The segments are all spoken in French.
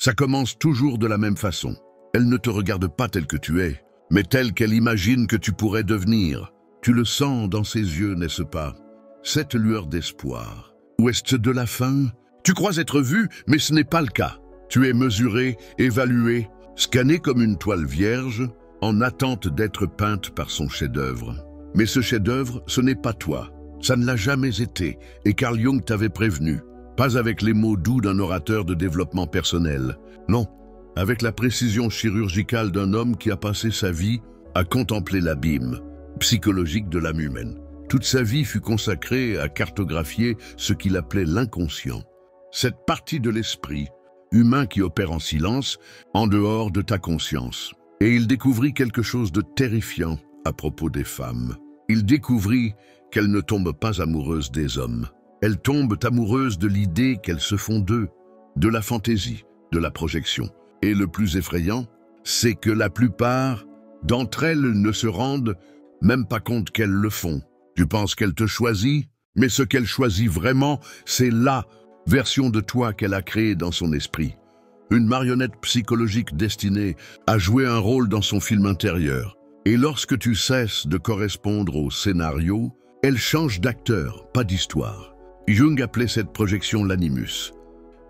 Ça commence toujours de la même façon. Elle ne te regarde pas tel que tu es, mais tel qu'elle imagine que tu pourrais devenir. Tu le sens dans ses yeux, n'est-ce pas? Cette lueur d'espoir. Ouest de la fin? Tu crois être vu, mais ce n'est pas le cas. Tu es mesuré, évalué, scanné comme une toile vierge, en attente d'être peinte par son chef-d'œuvre. Mais ce chef-d'œuvre, ce n'est pas toi. Ça ne l'a jamais été, et Carl Jung t'avait prévenu. Pas avec les mots doux d'un orateur de développement personnel. Non, avec la précision chirurgicale d'un homme qui a passé sa vie à contempler l'abîme psychologique de l'âme humaine. Toute sa vie fut consacrée à cartographier ce qu'il appelait l'inconscient. Cette partie de l'esprit humain qui opère en silence, en dehors de ta conscience. Et il découvrit quelque chose de terrifiant à propos des femmes. Il découvrit qu'elles ne tombent pas amoureuses des hommes. Elles tombent amoureuses de l'idée qu'elles se font d'eux, de la fantaisie, de la projection. Et le plus effrayant, c'est que la plupart d'entre elles ne se rendent même pas compte qu'elles le font. Tu penses qu'elle te choisit, mais ce qu'elle choisit vraiment, c'est la version de toi qu'elle a créée dans son esprit. Une marionnette psychologique destinée à jouer un rôle dans son film intérieur. Et lorsque tu cesses de correspondre au scénario, elle change d'acteur, pas d'histoire. Jung appelait cette projection l'animus,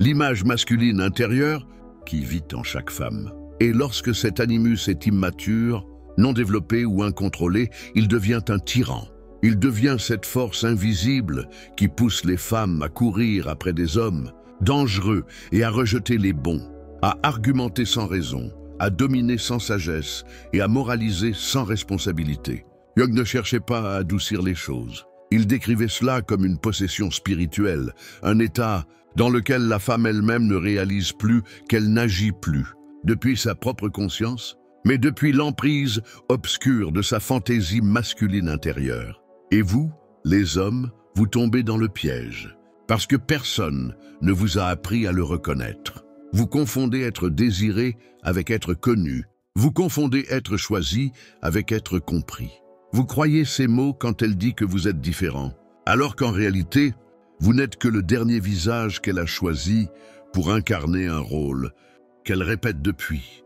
l'image masculine intérieure qui vit en chaque femme. Et lorsque cet animus est immature, non développé ou incontrôlé, il devient un tyran. Il devient cette force invisible qui pousse les femmes à courir après des hommes dangereux et à rejeter les bons, à argumenter sans raison, à dominer sans sagesse et à moraliser sans responsabilité. Jung ne cherchait pas à adoucir les choses. Il décrivait cela comme une possession spirituelle, un état dans lequel la femme elle-même ne réalise plus qu'elle n'agit plus, depuis sa propre conscience, mais depuis l'emprise obscure de sa fantaisie masculine intérieure. Et vous, les hommes, vous tombez dans le piège, parce que personne ne vous a appris à le reconnaître. Vous confondez être désiré avec être connu. Vous confondez être choisi avec être compris. Vous croyez ces mots quand elle dit que vous êtes différent, alors qu'en réalité, vous n'êtes que le dernier visage qu'elle a choisi pour incarner un rôle qu'elle répète depuis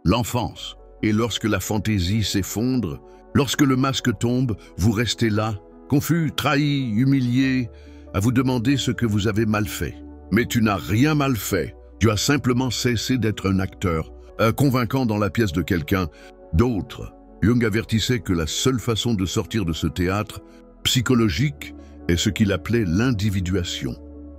l'enfance. Et lorsque la fantaisie s'effondre, lorsque le masque tombe, vous restez là, confus, trahi, humilié, à vous demander ce que vous avez mal fait. Mais tu n'as rien mal fait. Tu as simplement cessé d'être un acteur, convaincant dans la pièce de quelqu'un d'autre. Jung avertissait que la seule façon de sortir de ce théâtre psychologique est ce qu'il appelait l'individuation,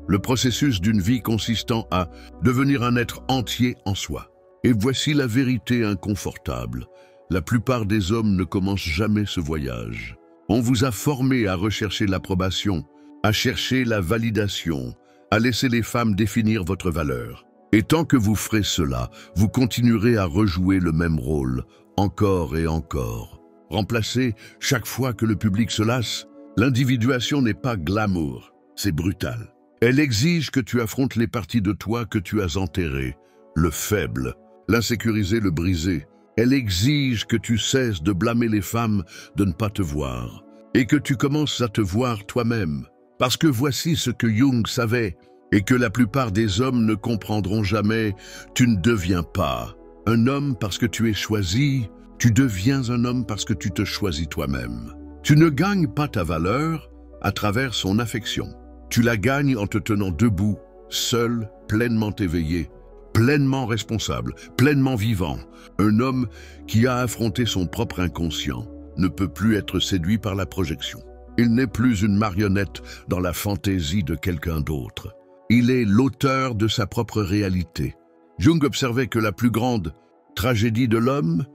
le processus d'une vie consistant à devenir un être entier en soi. Et voici la vérité inconfortable. La plupart des hommes ne commencent jamais ce voyage. On vous a formé à rechercher l'approbation, à chercher la validation, à laisser les femmes définir votre valeur. Et tant que vous ferez cela, vous continuerez à rejouer le même rôle, encore et encore. Remplacé chaque fois que le public se lasse, l'individuation n'est pas glamour, c'est brutal. Elle exige que tu affrontes les parties de toi que tu as enterrées, le faible, l'insécurisé, le brisé. Elle exige que tu cesses de blâmer les femmes de ne pas te voir et que tu commences à te voir toi-même. Parce que voici ce que Jung savait et que la plupart des hommes ne comprendront jamais. Tu ne deviens pas un homme parce que tu es choisi, tu deviens un homme parce que tu te choisis toi-même. Tu ne gagnes pas ta valeur à travers son affection. Tu la gagnes en te tenant debout, seul, pleinement éveillé, pleinement responsable, pleinement vivant. Un homme qui a affronté son propre inconscient ne peut plus être séduit par la projection. Il n'est plus une marionnette dans la fantaisie de quelqu'un d'autre. Il est l'auteur de sa propre réalité. Jung observait que la plus grande tragédie de l'homme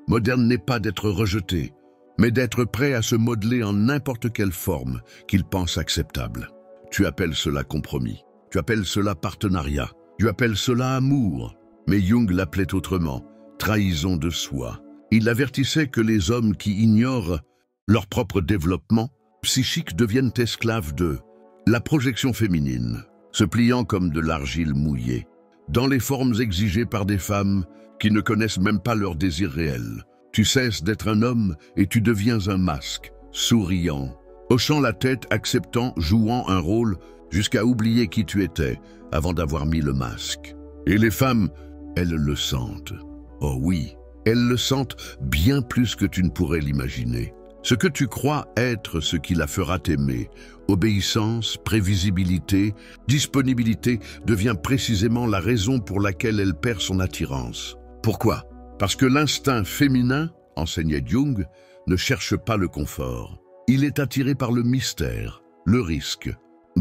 moderne n'est pas d'être rejeté, mais d'être prêt à se modeler en n'importe quelle forme qu'il pense acceptable. Tu appelles cela compromis, tu appelles cela partenariat, tu appelles cela amour, mais Jung l'appelait autrement, trahison de soi. Il avertissait que les hommes qui ignorent leur propre développement psychique deviennent esclaves de la projection féminine, se pliant comme de l'argile mouillée, dans les formes exigées par des femmes qui ne connaissent même pas leur désir réel. Tu cesses d'être un homme et tu deviens un masque, souriant, hochant la tête, acceptant, jouant un rôle, jusqu'à oublier qui tu étais avant d'avoir mis le masque. Et les femmes, elles le sentent. Oh oui, elles le sentent bien plus que tu ne pourrais l'imaginer. Ce que tu crois être ce qui la fera t'aimer, obéissance, prévisibilité, disponibilité, devient précisément la raison pour laquelle elle perd son attirance. Pourquoi? Parce que l'instinct féminin, enseignait Jung, ne cherche pas le confort. Il est attiré par le mystère, le risque,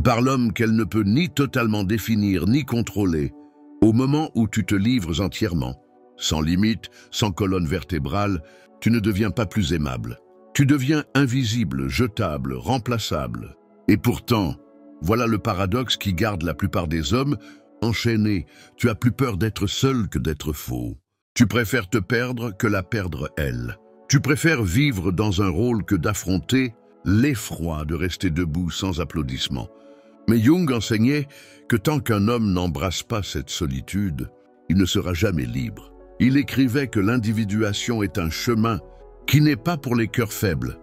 par l'homme qu'elle ne peut ni totalement définir ni contrôler, au moment où tu te livres entièrement. Sans limite, sans colonne vertébrale, tu ne deviens pas plus aimable. Tu deviens invisible, jetable, remplaçable. Et pourtant, voilà le paradoxe qui garde la plupart des hommes enchaînés. Tu as plus peur d'être seul que d'être faux. Tu préfères te perdre que la perdre elle. Tu préfères vivre dans un rôle que d'affronter l'effroi de rester debout sans applaudissements. Mais Jung enseignait que tant qu'un homme n'embrasse pas cette solitude, il ne sera jamais libre. Il écrivait que l'individuation est un chemin qui n'est pas pour les cœurs faibles,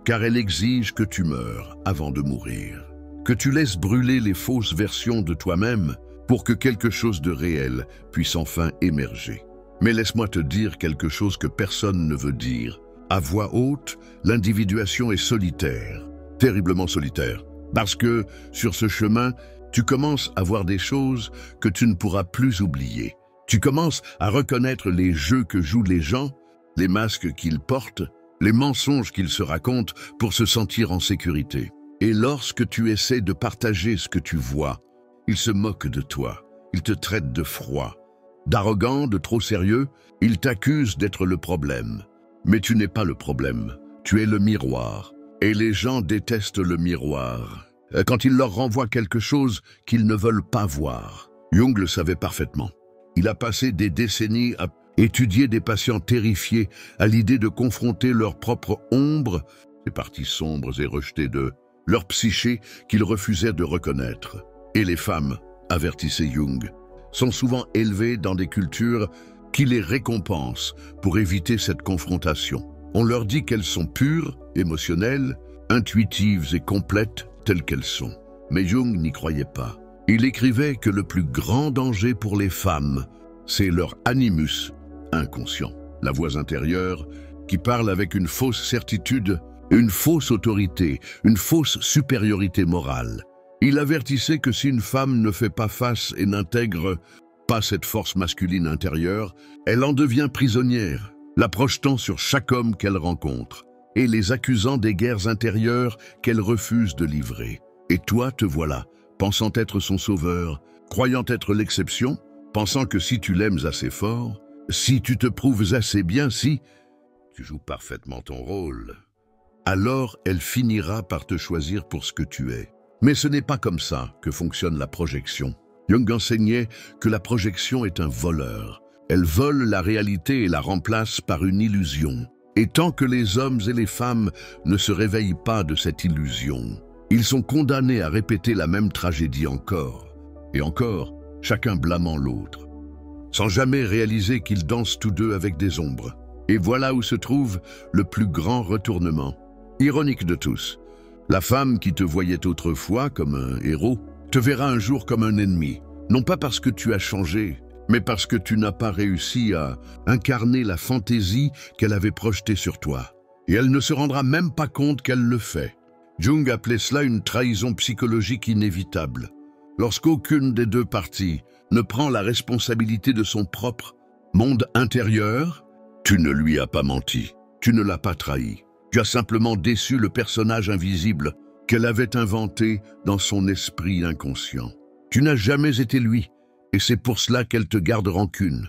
car elle exige que tu meurs avant de mourir, que tu laisses brûler les fausses versions de toi-même pour que quelque chose de réel puisse enfin émerger. Mais laisse-moi te dire quelque chose que personne ne veut dire. À voix haute, l'individuation est solitaire, terriblement solitaire, parce que, sur ce chemin, tu commences à voir des choses que tu ne pourras plus oublier. Tu commences à reconnaître les jeux que jouent les gens, les masques qu'ils portent, les mensonges qu'ils se racontent pour se sentir en sécurité. Et lorsque tu essaies de partager ce que tu vois, ils se moquent de toi, ils te traitent de froid, d'arrogant, de trop sérieux, ils t'accusent d'être le problème. Mais tu n'es pas le problème, tu es le miroir. Et les gens détestent le miroir quand il leur renvoie quelque chose qu'ils ne veulent pas voir. Jung le savait parfaitement. Il a passé des décennies à étudier des patients terrifiés à l'idée de confronter leur propre ombre, ces parties sombres et rejetées de leur psyché qu'ils refusaient de reconnaître. Et les femmes, avertissait Jung, sont souvent élevées dans des cultures qui les récompensent pour éviter cette confrontation. On leur dit qu'elles sont pures, émotionnelles, intuitives et complètes telles qu'elles sont. Mais Jung n'y croyait pas. Il écrivait que le plus grand danger pour les femmes, c'est leur animus inconscient, la voix intérieure qui parle avec une fausse certitude, une fausse autorité, une fausse supériorité morale. Il avertissait que si une femme ne fait pas face et n'intègre pas cette force masculine intérieure, elle en devient prisonnière, la projetant sur chaque homme qu'elle rencontre et les accusant des guerres intérieures qu'elle refuse de livrer. Et toi, te voilà, pensant être son sauveur, croyant être l'exception, pensant que si tu l'aimes assez fort, si tu te prouves assez bien, si tu joues parfaitement ton rôle, alors elle finira par te choisir pour ce que tu es. Mais ce n'est pas comme ça que fonctionne la projection. Jung enseignait que la projection est un voleur. Elle vole la réalité et la remplace par une illusion. Et tant que les hommes et les femmes ne se réveillent pas de cette illusion, ils sont condamnés à répéter la même tragédie encore et encore, chacun blâmant l'autre, sans jamais réaliser qu'ils dansent tous deux avec des ombres. Et voilà où se trouve le plus grand retournement, ironique de tous. La femme qui te voyait autrefois comme un héros te verra un jour comme un ennemi, non pas parce que tu as changé, mais parce que tu n'as pas réussi à incarner la fantaisie qu'elle avait projetée sur toi. Et elle ne se rendra même pas compte qu'elle le fait. Jung appelait cela une trahison psychologique inévitable. Lorsqu'aucune des deux parties ne prend la responsabilité de son propre monde intérieur, tu ne lui as pas menti, tu ne l'as pas trahi. Tu as simplement déçu le personnage invisible qu'elle avait inventé dans son esprit inconscient. Tu n'as jamais été lui, et c'est pour cela qu'elle te garde rancune.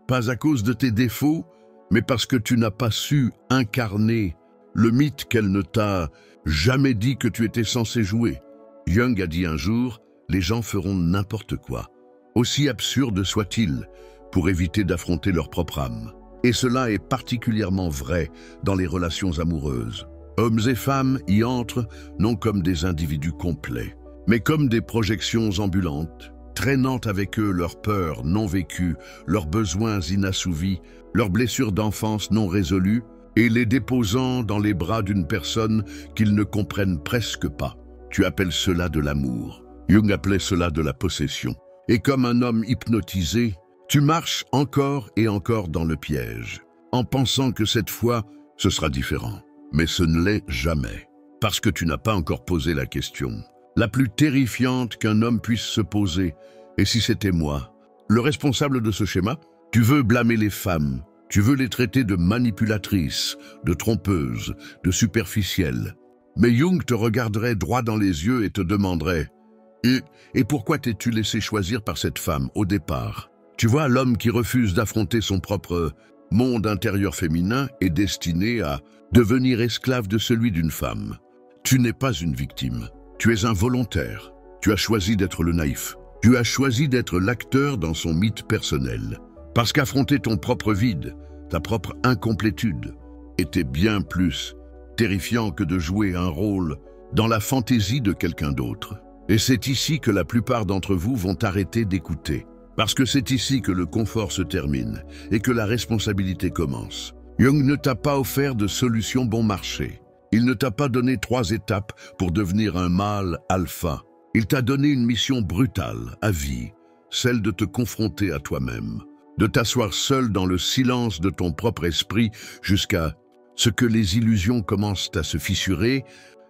Pas à cause de tes défauts, mais parce que tu n'as pas su incarner le mythe qu'elle ne t'a jamais dit que tu étais censé jouer. Jung a dit un jour, les gens feront n'importe quoi, aussi absurde soit-il, pour éviter d'affronter leur propre âme. Et cela est particulièrement vrai dans les relations amoureuses. Hommes et femmes y entrent non comme des individus complets, mais comme des projections ambulantes, traînant avec eux leurs peurs non vécues, leurs besoins inassouvis, leurs blessures d'enfance non résolues, et les déposant dans les bras d'une personne qu'ils ne comprennent presque pas. Tu appelles cela de l'amour. Jung appelait cela de la possession. Et comme un homme hypnotisé, tu marches encore et encore dans le piège, en pensant que cette fois, ce sera différent. Mais ce ne l'est jamais, parce que tu n'as pas encore posé la question la plus terrifiante qu'un homme puisse se poser. Et si c'était moi, le responsable de ce schéma? Tu veux blâmer les femmes, tu veux les traiter de manipulatrices, de trompeuses, de superficielles. Mais Jung te regarderait droit dans les yeux et te demanderait « Et pourquoi t'es-tu laissé choisir par cette femme au départ ?» Tu vois, l'homme qui refuse d'affronter son propre monde intérieur féminin est destiné à devenir esclave de celui d'une femme. Tu n'es pas une victime, tu es un volontaire. Tu as choisi d'être le naïf. Tu as choisi d'être l'acteur dans son mythe personnel. Parce qu'affronter ton propre vide, ta propre incomplétude, était bien plus terrifiant que de jouer un rôle dans la fantaisie de quelqu'un d'autre. Et c'est ici que la plupart d'entre vous vont arrêter d'écouter. Parce que c'est ici que le confort se termine et que la responsabilité commence. Jung ne t'a pas offert de solution bon marché. Il ne t'a pas donné 3 étapes pour devenir un mâle alpha. Il t'a donné une mission brutale, à vie, celle de te confronter à toi-même, de t'asseoir seul dans le silence de ton propre esprit jusqu'à ce que les illusions commencent à se fissurer,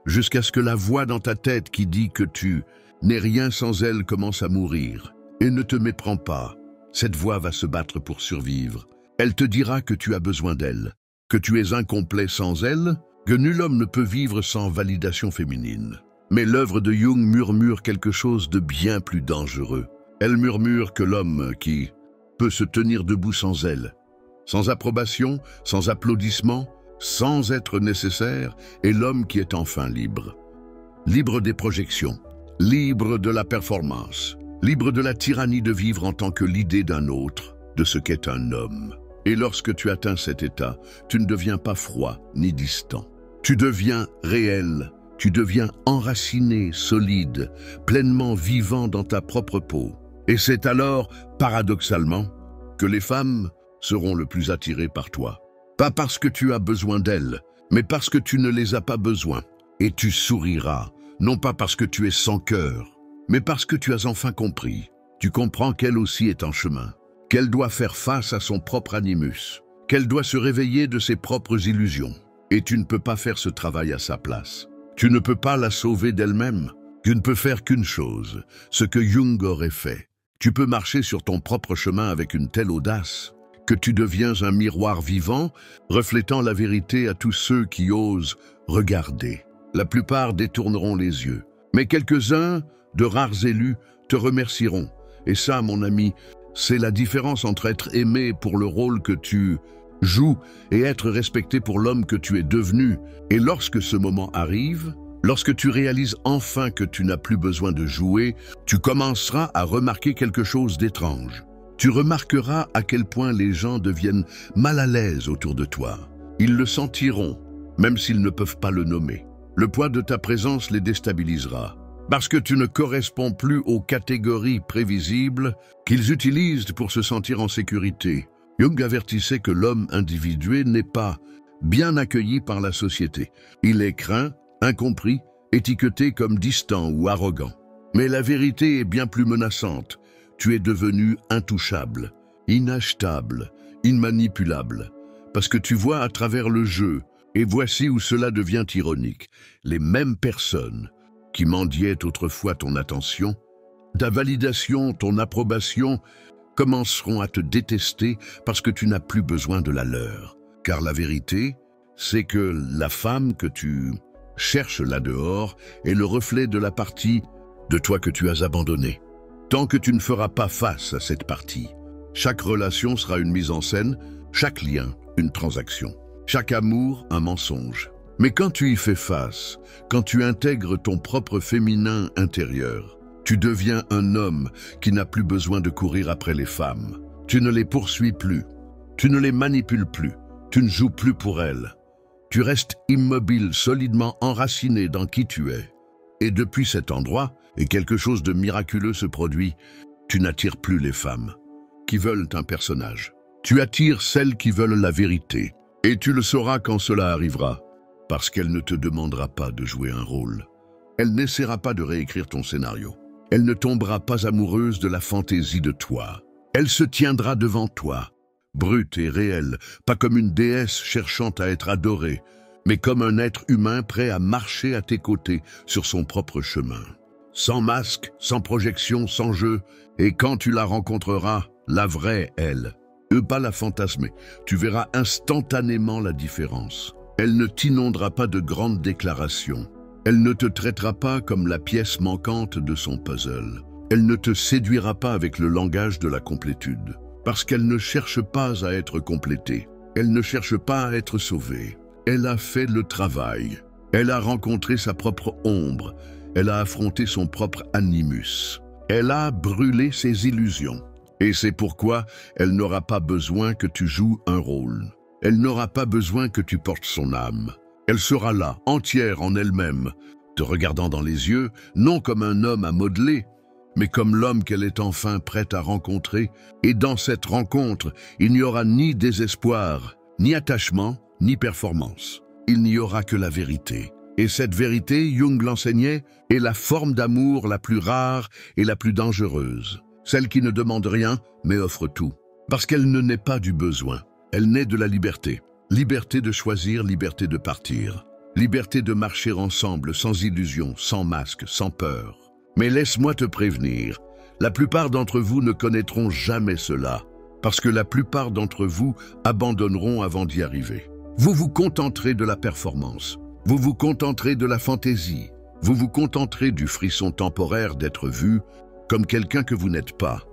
jusqu'à ce que la voix dans ta tête qui dit que tu n'es rien sans elle commence à mourir. Et ne te méprends pas, cette voix va se battre pour survivre. Elle te dira que tu as besoin d'elle, que tu es incomplet sans elle, que nul homme ne peut vivre sans validation féminine. Mais l'œuvre de Jung murmure quelque chose de bien plus dangereux. Elle murmure que l'homme qui peut se tenir debout sans elle, sans approbation, sans applaudissement, sans être nécessaire, est l'homme qui est enfin libre. Libre des projections, libre de la performance, libre de la tyrannie de vivre en tant que l'idée d'un autre, de ce qu'est un homme. Et lorsque tu atteins cet état, tu ne deviens pas froid ni distant. Tu deviens réel, tu deviens enraciné, solide, pleinement vivant dans ta propre peau. Et c'est alors, paradoxalement, que les femmes seront le plus attirées par toi. Pas parce que tu as besoin d'elles, mais parce que tu ne les as pas besoin. Et tu souriras, non pas parce que tu es sans cœur, mais parce que tu as enfin compris. Tu comprends qu'elle aussi est en chemin, qu'elle doit faire face à son propre animus, qu'elle doit se réveiller de ses propres illusions. Et tu ne peux pas faire ce travail à sa place. Tu ne peux pas la sauver d'elle-même. Tu ne peux faire qu'une chose, ce que Jung aurait fait. Tu peux marcher sur ton propre chemin avec une telle audace que tu deviens un miroir vivant, reflétant la vérité à tous ceux qui osent regarder. La plupart détourneront les yeux, mais quelques-uns, de rares élus, te remercieront. Et ça, mon ami, c'est la différence entre être aimé pour le rôle que tu joues et être respecté pour l'homme que tu es devenu. Et lorsque ce moment arrive, lorsque tu réalises enfin que tu n'as plus besoin de jouer, tu commenceras à remarquer quelque chose d'étrange. Tu remarqueras à quel point les gens deviennent mal à l'aise autour de toi. Ils le sentiront, même s'ils ne peuvent pas le nommer. Le poids de ta présence les déstabilisera, parce que tu ne corresponds plus aux catégories prévisibles qu'ils utilisent pour se sentir en sécurité. Jung avertissait que l'homme individué n'est pas bien accueilli par la société. Il est craint, incompris, étiqueté comme distant ou arrogant. Mais la vérité est bien plus menaçante. Tu es devenu intouchable, inachetable, immanipulable, parce que tu vois à travers le jeu, et voici où cela devient ironique. Les mêmes personnes qui mendiaient autrefois ton attention, ta validation, ton approbation, commenceront à te détester parce que tu n'as plus besoin de la leur. Car la vérité, c'est que la femme que tu cherches là dehors est le reflet de la partie de toi que tu as abandonnée. Tant que tu ne feras pas face à cette partie, chaque relation sera une mise en scène, chaque lien une transaction, chaque amour un mensonge. Mais quand tu y fais face, quand tu intègres ton propre féminin intérieur, tu deviens un homme qui n'a plus besoin de courir après les femmes. Tu ne les poursuis plus, tu ne les manipules plus, tu ne joues plus pour elles. Tu restes immobile, solidement enraciné dans qui tu es. Et depuis cet endroit, et quelque chose de miraculeux se produit, tu n'attires plus les femmes qui veulent un personnage. Tu attires celles qui veulent la vérité. Et tu le sauras quand cela arrivera, parce qu'elle ne te demandera pas de jouer un rôle. Elle n'essaiera pas de réécrire ton scénario. Elle ne tombera pas amoureuse de la fantaisie de toi. Elle se tiendra devant toi, brute et réelle, pas comme une déesse cherchant à être adorée, mais comme un être humain prêt à marcher à tes côtés sur son propre chemin. Sans masque, sans projection, sans jeu, et quand tu la rencontreras, la vraie elle, pas la fantasmée, tu verras instantanément la différence. Elle ne t'inondera pas de grandes déclarations. Elle ne te traitera pas comme la pièce manquante de son puzzle. Elle ne te séduira pas avec le langage de la complétude, parce qu'elle ne cherche pas à être complétée. Elle ne cherche pas à être sauvée. Elle a fait le travail. Elle a rencontré sa propre ombre. Elle a affronté son propre animus. Elle a brûlé ses illusions. Et c'est pourquoi elle n'aura pas besoin que tu joues un rôle. Elle n'aura pas besoin que tu portes son âme. Elle sera là, entière en elle-même, te regardant dans les yeux, non comme un homme à modeler, mais comme l'homme qu'elle est enfin prête à rencontrer. Et dans cette rencontre, il n'y aura ni désespoir, ni attachement, ni performance. Il n'y aura que la vérité. Et cette vérité, Jung l'enseignait, est la forme d'amour la plus rare et la plus dangereuse. Celle qui ne demande rien, mais offre tout. Parce qu'elle ne naît pas du besoin. Elle naît de la liberté. Liberté de choisir, liberté de partir. Liberté de marcher ensemble, sans illusion, sans masque, sans peur. Mais laisse-moi te prévenir, la plupart d'entre vous ne connaîtront jamais cela, parce que la plupart d'entre vous abandonneront avant d'y arriver. Vous vous contenterez de la performance. Vous vous contenterez de la fantaisie. Vous vous contenterez du frisson temporaire d'être vu comme quelqu'un que vous n'êtes pas.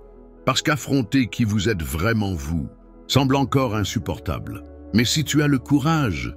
Parce qu'affronter qui vous êtes vraiment vous, semble encore insupportable. Mais si tu as le courage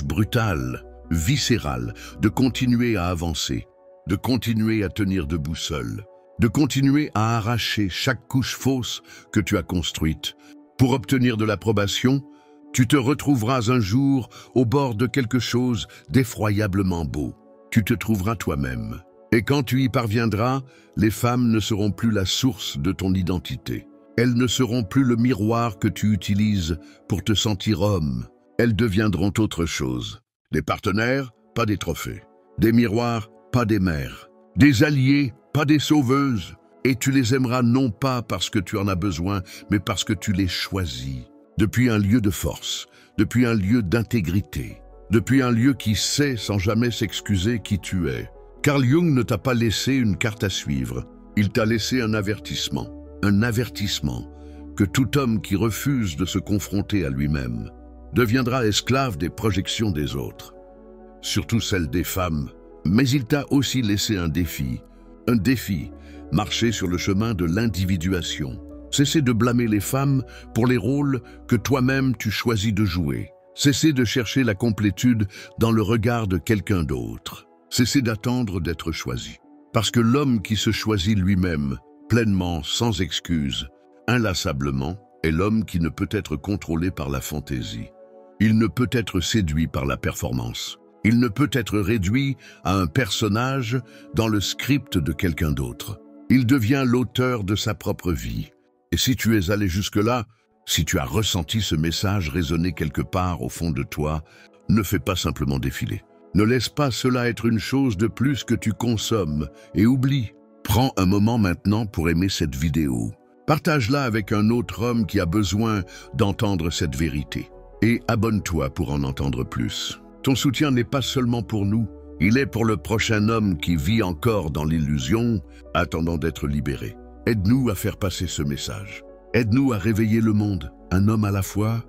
brutal, viscéral, de continuer à avancer, de continuer à tenir debout seul, de continuer à arracher chaque couche fausse que tu as construite, pour obtenir de l'approbation, tu te retrouveras un jour au bord de quelque chose d'effroyablement beau. Tu te trouveras toi-même. Et quand tu y parviendras, les femmes ne seront plus la source de ton identité. Elles ne seront plus le miroir que tu utilises pour te sentir homme. Elles deviendront autre chose. Des partenaires, pas des trophées. Des miroirs, pas des mères. Des alliés, pas des sauveuses. Et tu les aimeras non pas parce que tu en as besoin, mais parce que tu les choisis. Depuis un lieu de force, depuis un lieu d'intégrité, depuis un lieu qui sait sans jamais s'excuser qui tu es. Carl Jung ne t'a pas laissé une carte à suivre, il t'a laissé un avertissement que tout homme qui refuse de se confronter à lui-même deviendra esclave des projections des autres, surtout celles des femmes. Mais il t'a aussi laissé un défi, marcher sur le chemin de l'individuation. Cesser de blâmer les femmes pour les rôles que toi-même tu choisis de jouer. Cesser de chercher la complétude dans le regard de quelqu'un d'autre. Cesser d'attendre d'être choisi. Parce que l'homme qui se choisit lui-même, pleinement, sans excuse, inlassablement, est l'homme qui ne peut être contrôlé par la fantaisie. Il ne peut être séduit par la performance. Il ne peut être réduit à un personnage dans le script de quelqu'un d'autre. Il devient l'auteur de sa propre vie. Et si tu es allé jusque-là, si tu as ressenti ce message résonner quelque part au fond de toi, ne fais pas simplement défiler. Ne laisse pas cela être une chose de plus que tu consommes et oublie. Prends un moment maintenant pour aimer cette vidéo. Partage-la avec un autre homme qui a besoin d'entendre cette vérité. Et abonne-toi pour en entendre plus. Ton soutien n'est pas seulement pour nous, il est pour le prochain homme qui vit encore dans l'illusion, attendant d'être libéré. Aide-nous à faire passer ce message. Aide-nous à réveiller le monde, un homme à la fois,